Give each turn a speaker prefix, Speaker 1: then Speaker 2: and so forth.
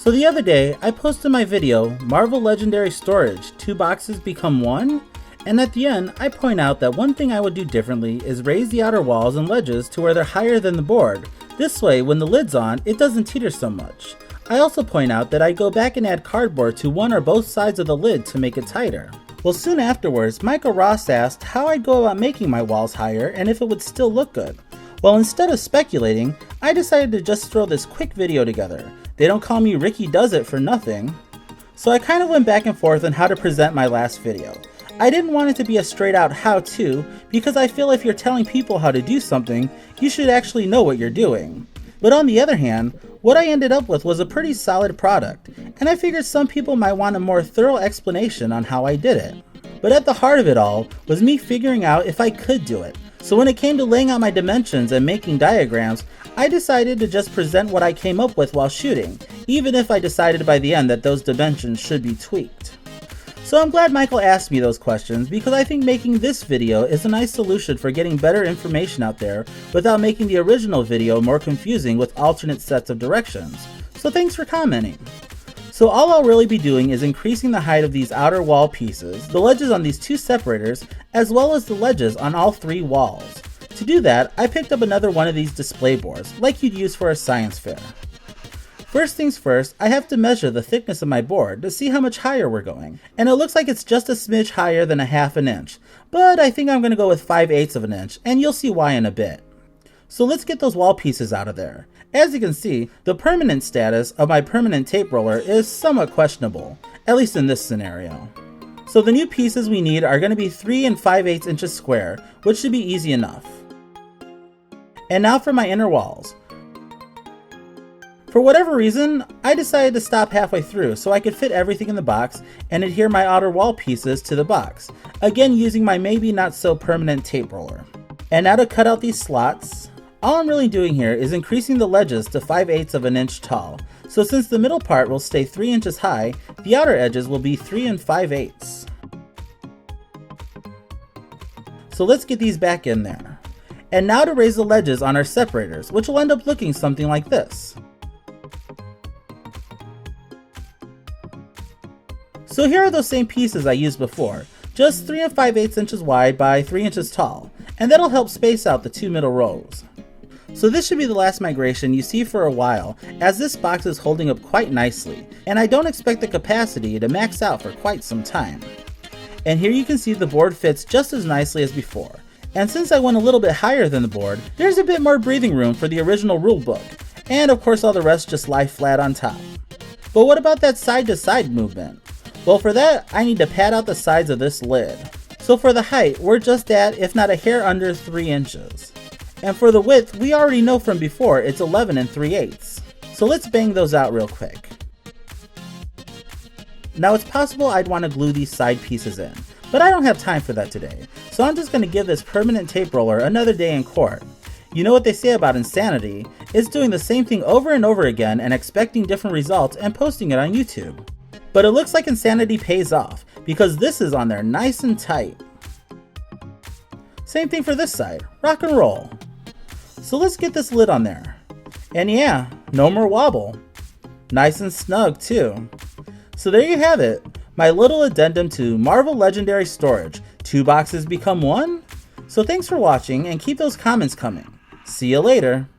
Speaker 1: So the other day, I posted my video, Marvel Legendary Storage, 2 boxes become 1? And at the end, I point out that one thing I would do differently is raise the outer walls and ledges to where they're higher than the board. This way, when the lid's on, it doesn't teeter so much. I also point out that I go back and add cardboard to one or both sides of the lid to make it tighter. Well, soon afterwards, Michael Ross asked how I'd go about making my walls higher and if it would still look good. Well, instead of speculating, I decided to just throw this quick video together. They don't call me Ricky Does It for nothing. So I kind of went back and forth on how to present my last video. I didn't want it to be a straight out how-to, because I feel if you're telling people how to do something, you should actually know what you're doing. But on the other hand, what I ended up with was a pretty solid product, and I figured some people might want a more thorough explanation on how I did it. But at the heart of it all was me figuring out if I could do it. So when it came to laying out my dimensions and making diagrams, I decided to just present what I came up with while shooting, even if I decided by the end that those dimensions should be tweaked. So I'm glad Michael asked me those questions, because I think making this video is a nice solution for getting better information out there without making the original video more confusing with alternate sets of directions. So thanks for commenting. So all I'll really be doing is increasing the height of these outer wall pieces, the ledges on these 2 separators, as well as the ledges on all 3 walls. To do that, I picked up another one of these display boards, like you'd use for a science fair. First things first, I have to measure the thickness of my board to see how much higher we're going. And it looks like it's just a smidge higher than a ½ inch, but I think I'm going to go with 5/8 of an inch, and you'll see why in a bit. So let's get those wall pieces out of there. As you can see, the permanent status of my permanent tape roller is somewhat questionable, at least in this scenario. So the new pieces we need are going to be 3 5/8 inches square, which should be easy enough. And now for my inner walls. For whatever reason, I decided to stop halfway through so I could fit everything in the box and adhere my outer wall pieces to the box, again using my maybe not so permanent tape roller. And now to cut out these slots, all I'm really doing here is increasing the ledges to 5/8 of an inch tall. So since the middle part will stay 3 inches high, the outer edges will be 3 5/8. So let's get these back in there. And now to raise the ledges on our separators, which will end up looking something like this. So here are those same pieces I used before, just 3 5/8 inches wide by 3 inches tall, and that'll help space out the 2 middle rows. So this should be the last migration you see for a while, as this box is holding up quite nicely, and I don't expect the capacity to max out for quite some time. And here you can see the board fits just as nicely as before. And since I went a little bit higher than the board, there's a bit more breathing room for the original rule book, and of course all the rest just lie flat on top. But what about that side to side movement? Well, for that, I need to pad out the sides of this lid. So for the height, we're just at, if not a hair under, 3 inches. And for the width, we already know from before, it's 11 3/8. So let's bang those out real quick. Now it's possible I'd want to glue these side pieces in, but I don't have time for that today. So I'm just going to give this permanent tape roller another day in court. You know what they say about insanity, it's doing the same thing over and over again and expecting different results and posting it on YouTube. But it looks like insanity pays off, because this is on there nice and tight. Same thing for this side, rock and roll. So let's get this lid on there. And yeah, no more wobble. Nice and snug too. So there you have it, my little addendum to Marvel Legendary Storage, 2 boxes become 1? So thanks for watching and keep those comments coming. See you later.